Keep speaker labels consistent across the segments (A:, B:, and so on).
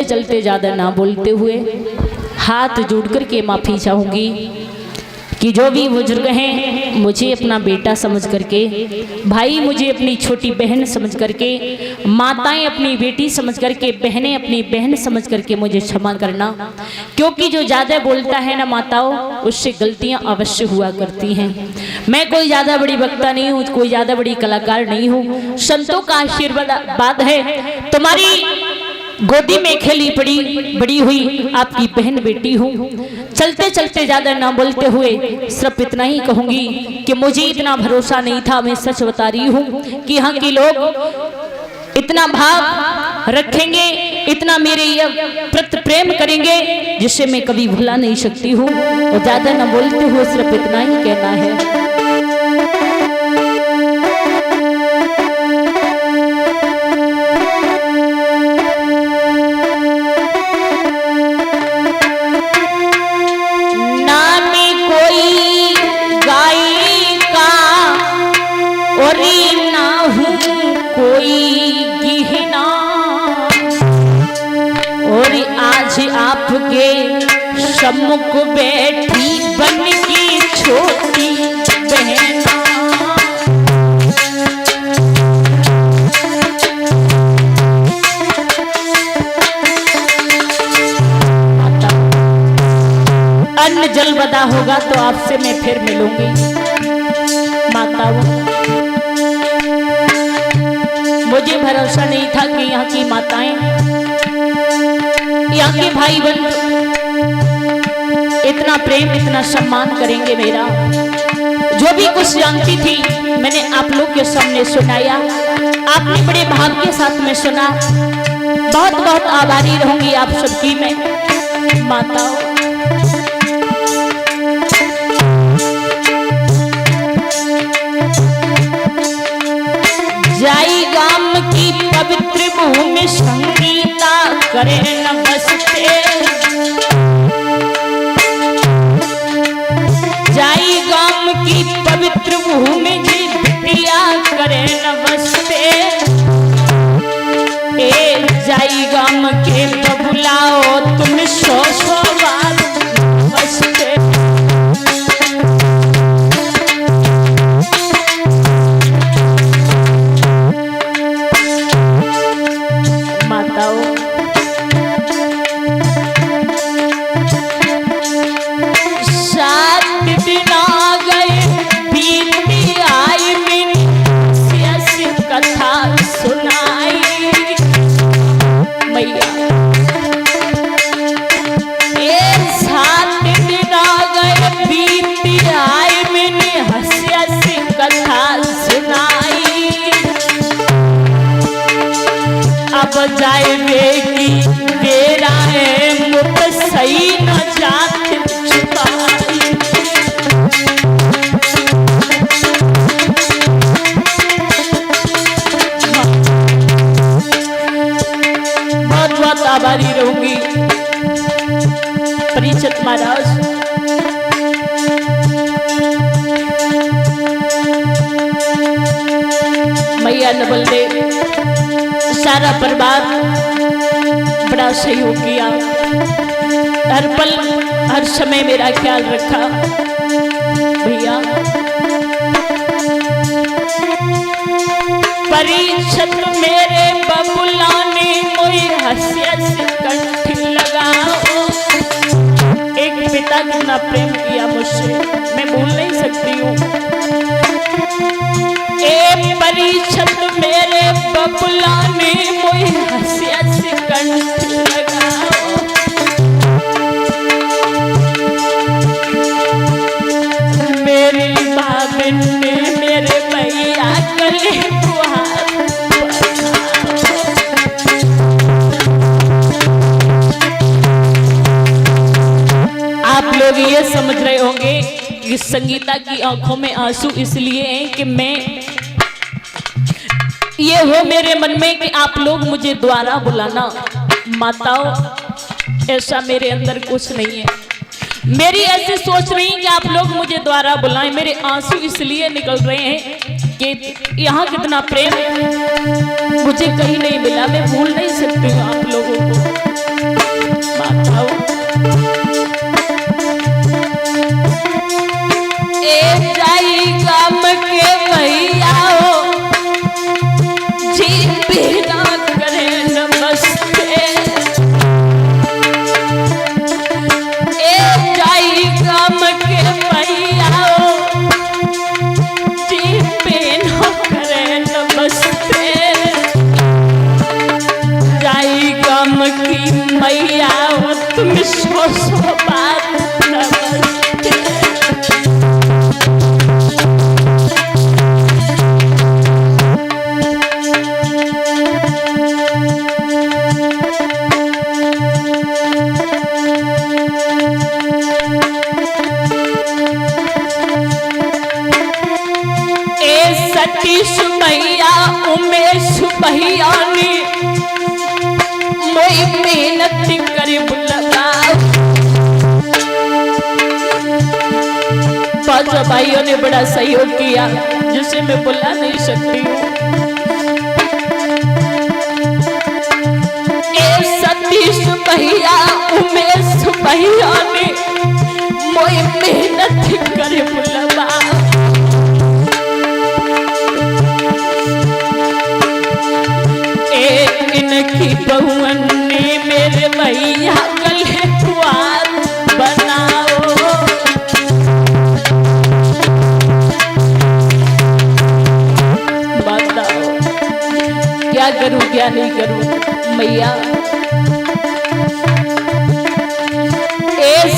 A: चलते ज़्यादा ना बोलते हुए हाथ जोड़ कर के माफ़ी चाहूँगी कि जो भी बुजुर्ग हैं मुझे अपना बेटा समझ करके, भाई मुझे अपनी छोटी बहन समझ करके, माताएं अपनी बेटी समझ करके, बहनें अपनी बहन समझ करके मुझे क्षमा करना। क्योंकि जो ज़्यादा बोलता है ना माताओं, उससे गलतियां अवश्य हुआ करती हैं। मैं कोई ज़्यादा बड़ी वक्ता नहीं हूँ, कोई ज़्यादा बड़ी कलाकार नहीं हूँ। संतों का आशीर्वाद है। तुम्हारी गोदी में खेली बड़ी हुई आपकी बहन बेटी हूँ। चलते चलते ज्यादा ना बोलते हुए सिर्फ इतना ही कहूंगी कि मुझे इतना भरोसा नहीं था, मैं सच बता रही हूँ कि यहाँ के लोग इतना भाव रखेंगे, इतना मेरे प्रति प्रेम करेंगे जिससे मैं कभी भुला नहीं सकती हूँ। और ज्यादा ना बोलते हुए सिर्फ इतना ही कहना है। आपके सम्मुख बैठी बन की छोटी बहना, अन्न जल बदा होगा तो आपसे मैं फिर मिलूंगी। माताओं, मुझे भरोसा नहीं था कि यहाँ की माताएं, यहाँ के भाई बंधु इतना प्रेम इतना सम्मान करेंगे मेरा। जो भी कुछ जानती थी मैंने आप लोग के सामने सुनाया, आपने बड़े भाव के साथ में सुना। बहुत बहुत आभारी रहूंगी आप सबकी मैं। माताओं, जाई गाम की पवित्र भूमि संगीता करे नमस्ते, जाई गाम की पवित्र भूमि जी बिटिया करे नमस्ते। ए जाई गाम के बबुलाओ तुम सो बार नमस्ते। जाए की तेरा है मुझ सही न जाते छुपाई। बहुत बहुत आभारी रहूंगी परिचित महाराज। मैया नवल ने सारा परिवार बड़ा सहयोग किया, हर पल हर समय मेरा ख्याल रखा। भैया परीक्षित मेरे बबुला ने मुझे हंसियत कंठ लगाओ। एक पिता कितना प्रेम किया मुझसे मैं भूल नहीं सकती हूँ। ए परीक्षित मेरे बबुला ने मुझे हंसियत कंठ लगाओ। मेरी बाबिन ने मेरे भैया गले को हाथ आप लोग ये समझ रहे होंगे कि संगीता की आंखों में आंसू इसलिए हैं कि मैं ये हो मेरे मन में कि आप लोग मुझे द्वारा बुलाना। माताओं, ऐसा मेरे अंदर कुछ नहीं है। मेरी ऐसी सोच नहीं कि आप लोग मुझे द्वारा बुलाएं। मेरे आंसू इसलिए निकल रहे हैं कि यहाँ कितना प्रेम मुझे कहीं नहीं मिला। मैं भूल नहीं सकती हूँ आप लोगों को। सतीश भैया उमेश भैया ने मोई मेहनत करे बुलवा। पांचों भाइयों ने बड़ा सहयोग किया जिसे मैं बुला नहीं सकती हूँ। सतीश भैया उमेश भैया ने मोई मेहनत करे बुलवा। इनकी बहुअन ने मेरे भैया गले कुआर बनाओ। बताओ क्या करूं क्या नहीं करूं मैया।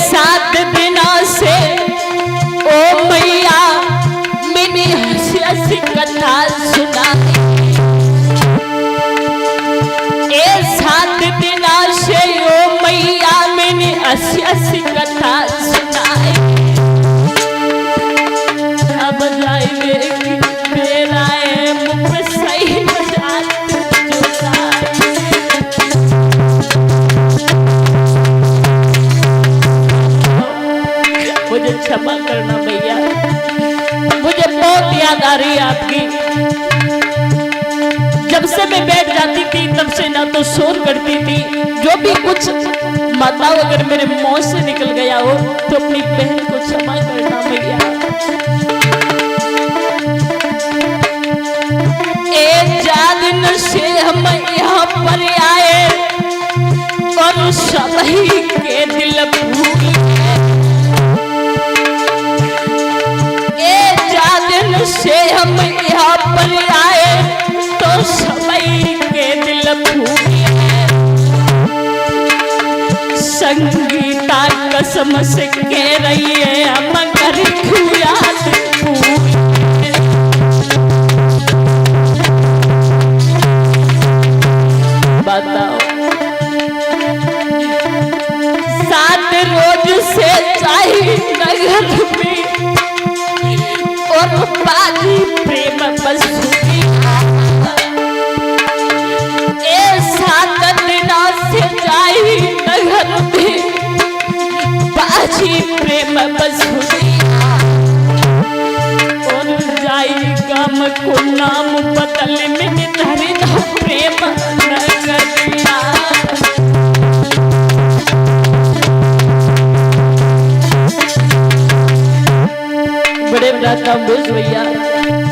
A: 7 दिनों से ओ मैया मैंने हंसी हंसी कथा सुना। 7 दिनों से ओ मैया मैंने हंसी हंसी कथा सुनाई। अब जाए मेरा मुख सही मुझे क्षमा करना भैया, मुझे बहुत याद आ रही है आपकी। जब से मैं बैठ जाती थी तब से ना तो शोर करती थी। जो भी कुछ माताओं अगर मेरे मुंह से निकल गया हो तो अपनी बहन को क्षमा करना भैया। जान से हम यहाँ पर आए और सभी के दिल भूल से हम यहाँ पर आए तो सभी के दिल भूले। संगीता कसम से कह रही है हम घर याद बताओ। 7 रोज से चाहिए नगर में और बाजी प्रेम बसुकी। 7 दिनों से जाई नगर में बाजी प्रेम बसुकी। और जाई गम को नाम बदल में धरी न प्रेम नगरिया। बड़े भ्राता बोझ भैया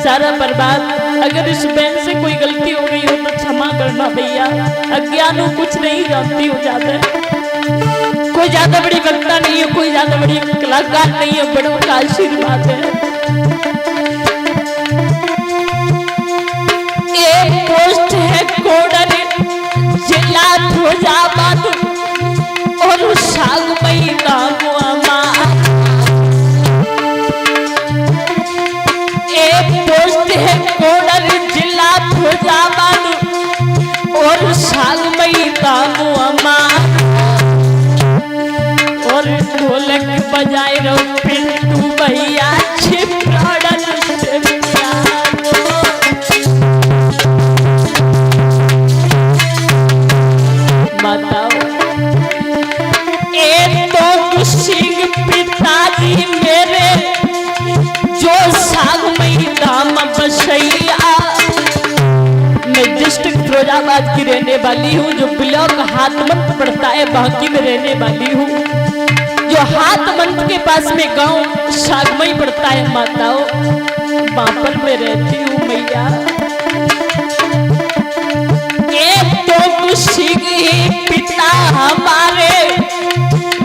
A: सारा बर्बाद। अगर इस बहन से कोई गलती हो गई हो तो क्षमा करना भैया। अज्ञान हो कुछ नहीं जानती हो ज्यादा, कोई ज्यादा बड़ी वक्ता नहीं है, कोई ज्यादा बड़ी कलाकार नहीं है, बड़ों का आशीर्वाद है। एक पोस्ट है कोडर जिला फिरोजाबाद और सागमई नाम अमा। पोस्ट है कोडर जिला फिरोजाबाद और सागमई दामू अम्मा। और ढोलक बजाए रहो पिंटू भैया छिपराड़न से प्यार। बताओ एक तो सिंह पिताजी मेरे जो सागमई दाम बसैया। मैं डिस्ट्रिक्ट फिरोजाबाद की रहने वाली हूँ, जो ब्लॉक हाथमंत पड़ता है बाकी में रहने वाली हूँ। जो हाथमंत के पास में गांव सागमई पड़ता है माताओं, वहां पर मैं रहती हूँ मैया। एक तो सिंह पिता हमारे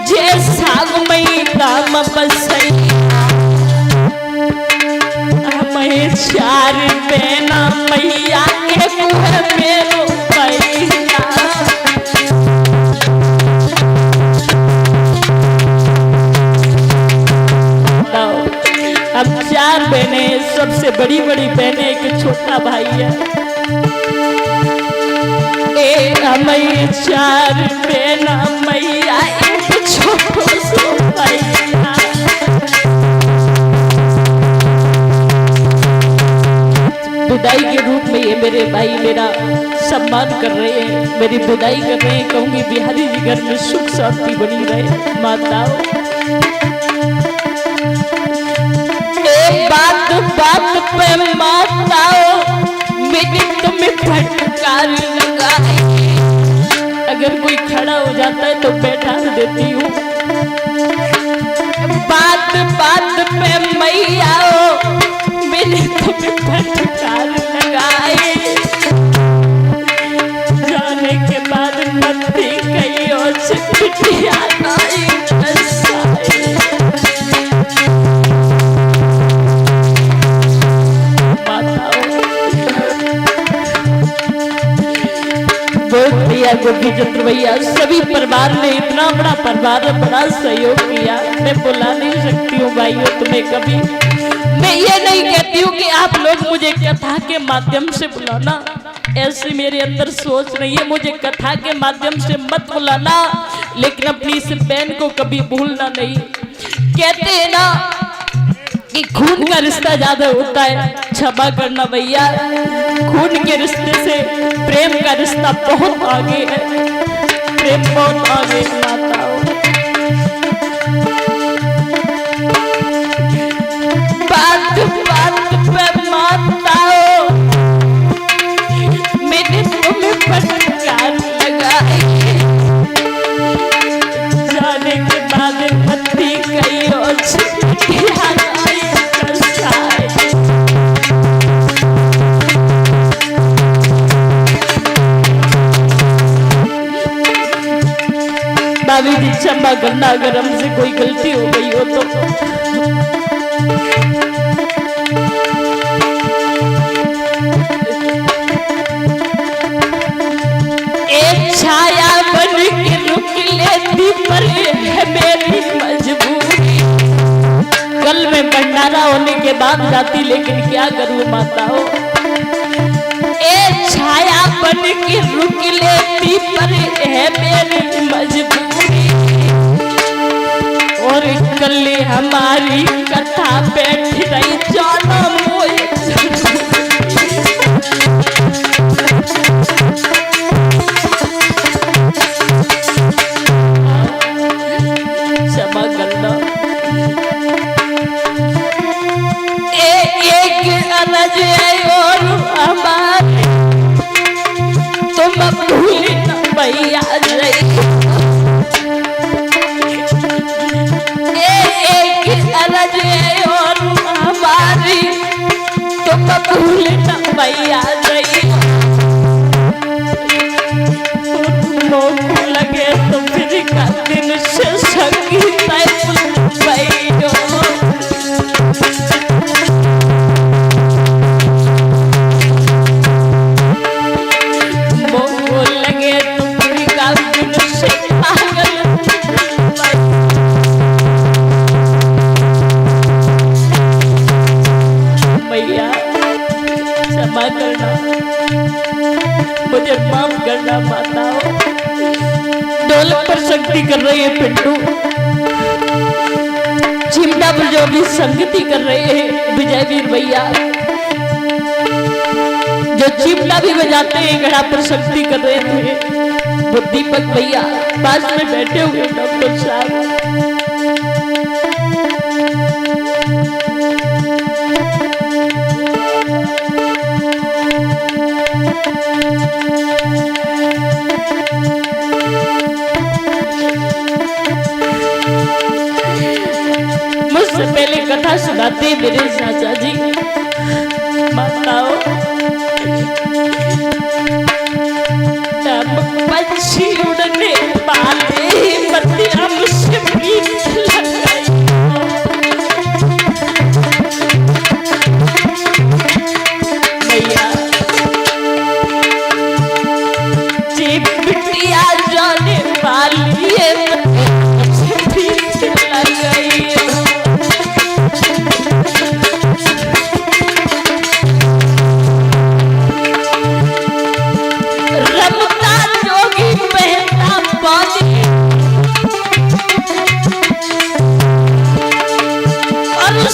A: जे सागमई दाम बसैया। 4 बहना मैया एक है मेरो भैया। अब 4 बहनें, सबसे बड़ी बहनें, एक छोटा भाई है। हमें 4 बहना मैया एक छोटो सो भैया। मेरे भाई मेरा सम्मान कर रहे हैं, मेरी विदाई कर रहे हैं। कहूंगी बिहारी जी घर में सुख शांति बनी रहे। माताओं, एक बात बात पे माताओं मैंने तुम्हें फटकार लगाई। अगर कोई खड़ा हो जाता है तो बैठा देती हूँ। बात बात पे मैया मैंने तुम्हें फटकार लगाई। जाने के बाद मत्ती कई और से पिटिया आई। गोपी चंद्र भैया सभी परिवार ने इतना बड़ा परिवार बड़ा सहयोग किया। मैं बुला नहीं सकती हूँ भाइयों तुम्हें कभी। मैं ये नहीं कहती हूँ कि आप लोग मुझे कथा के माध्यम से बुलाना, ऐसी मेरे अंदर सोच नहीं है। मुझे कथा के माध्यम से मत बुलाना, लेकिन अपनी इस बहन को कभी भूलना नहीं। कहते हैं ना कि खून का रिश्ता ज्यादा होता है। क्षमा करना भैया, खून के रिश्ते से प्रेम का रिश्ता बहुत आगे है। प्रेम बहुत आगे। माताओं, बात बात पे माताओं मैंने तुम्हें फटकार लगाई। जाने के बाद मत्ती कई और भाभी जी क्षमा करना अगर हमसे कोई गलती हो गई हो तो। एक छाया बन के रुक लेती पर है मेरी मजबूरी। कल में भंडारा होने के बाद जाती, लेकिन क्या करूं माताओं। एक छाया बन के रुक लेती पर है मेरी मजबूरी। और कल हमारी कथा बैठ रही जाना मोए। क्षमा करना। एक अलग और हमारे तुम भूल न भैया और हमारी तुम भूल न भैया लगे तो फिर का दिन से संगीत लगे तो फिर का दिन से पागल। भैया क्षमा करना, मुझे माफ करना। माताओं, दौलत पर शक्ति कर रही है पिंटू, चिमटा पर जो भी संगति कर रहे हैं विजय वीर भैया, जो चिमटा भी बजाते हैं घड़ा पर शक्ति कर रहे थे वो दीपक भैया पास में बैठे हुए डॉक्टर साहब। मुझसे पहले कथा सुनाते मेरे चाचा जी। माताओं, पक्षी उड़ने वाले मतिया मुझसे प्रीत लगाई। भैया जी बिटिया जाने वाली है मुझसे प्रीत लगाई।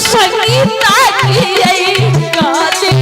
A: संगीता की यही गाने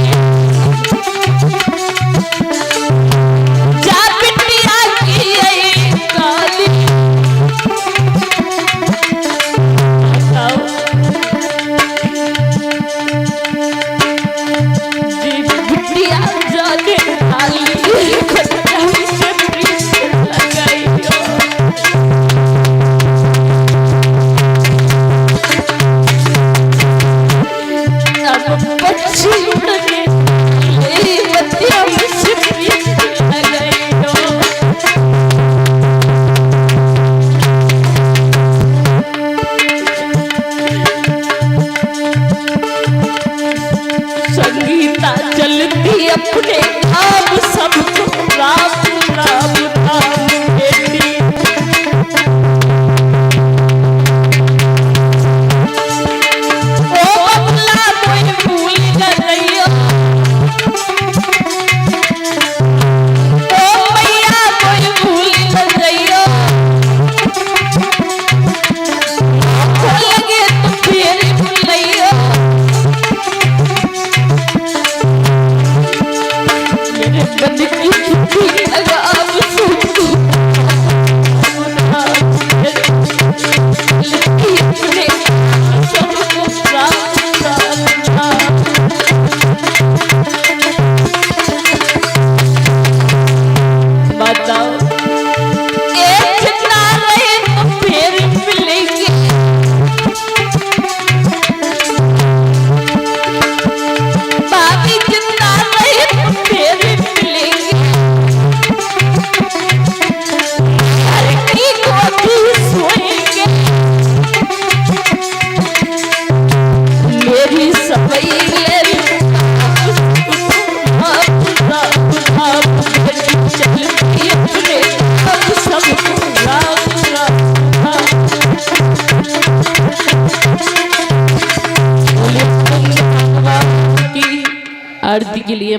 A: आरती के लिए